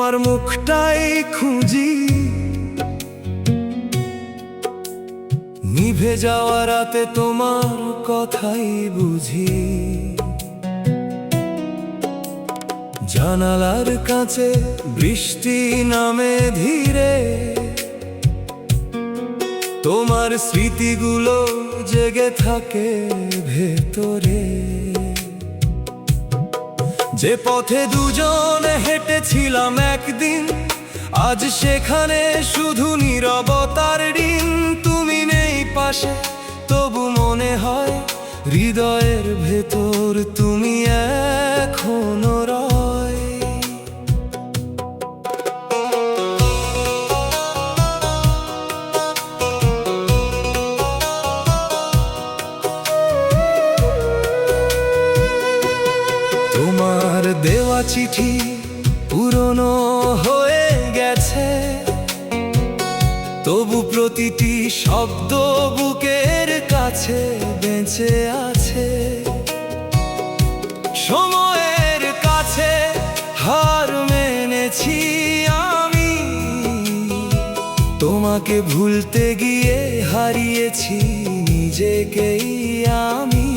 তোমার মুখটাই খুঁজি, নিভে যাওয়া রাতে তোমার কথাই বুঝি। জানালার কাছে বৃষ্টি নামে ধীরে, তোমার স্মৃতিগুলো জেগে থাকে ভেতরে। যে পথে দুজনে হেঁটেছিলাম একদিন, আজ সেখানে শুধু নীরবতার ঋণ। তুমি নেই পাশে, তবু মনে হয় হৃদয়ের ভেতর তুমি এখনো রয়। তোমার দেওয়া চিঠি পুরনো হয়ে গেছে, তবু প্রতিটি শব্দ বুকের কাছে বেঁচে আছে। সময়ের কাছে হার মেনেছি আমি, তোমাকে ভুলতে গিয়ে হারিয়েছি নিজেকেই আমি।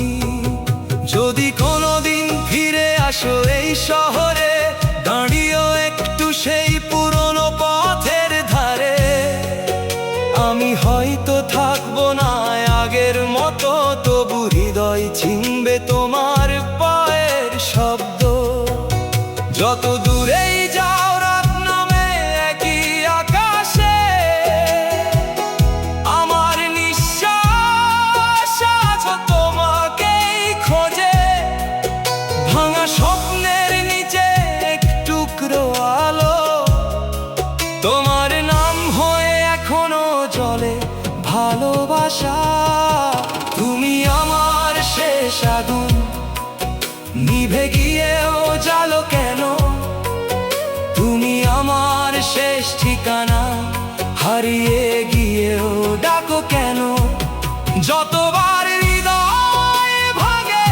যদি কোনোদিন ফিরে আসো এই শহরে, দাঁড়িয়েও একটু সেই পুরনো পথের ধারে, আমি হয়তো থাকবো না আগের মতো, তবু হৃদয় চিনবে তোমার পায়ের শব্দ। যত দূরেই যাও রাত নামে একই আকাশে, আমার নিঃশ্বাস আজ তোমাকেই খোঁজে। ভাঙা স্বপ্নের নিচে এক টুকরো আলো, তোমার নাম হয়ে এখনো জ্বলে ভালোবাসা। তুমি আমার শেষ আগুন, নিভে গিয়েও জ্বালো কেন? তুমি আমার শেষ ঠিকানা, হারিয়ে গিয়েও ডাকো কেন? যতবার হৃদয় ভাঙে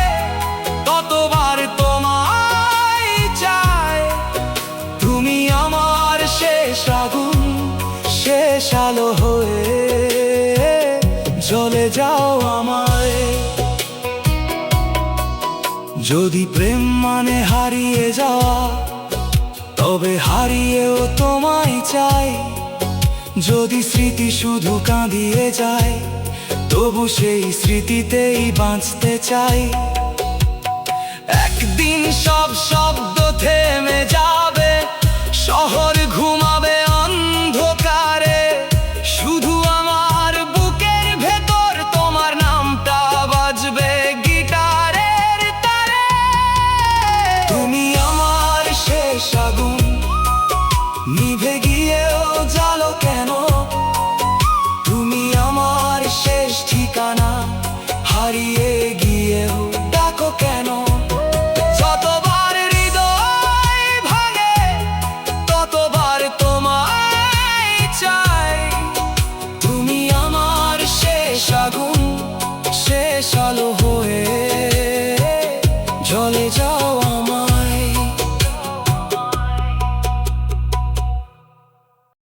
ততবার তোমায় চাই। তুমি আমার শেষ আগুন, শেষ আলো হয়ে জ্বলে যাও আমায়। যদি প্রেম মানে হারিয়ে যাওয়া, তবে হারিয়েও তোমায় চাই। যদি স্মৃতি শুধু কাঁদিয়ে যায়, তবু সেই স্মৃতিতেই বাঁচতে চাই। একদিন সব শব্দ থেমে যাবে, শহর ঘুমাবে অন্ধকারে, শুধু আমার বুকের ভেতর তোমার নামটা বাজবে গিটারের তারে। তুমি আমার শেষ আগুন, নিভে গিয়েও জ্বালো কেন? তুমি আমার শেষ ঠিকানা, হারিয়ে গিয়েও ডাকো কেন? যতবার হৃদয় ভাঙে ততবার তোমায় চাই। তুমি আমার শেষ আগুন, শেষ আলো হয়ে জ্বলে যাও।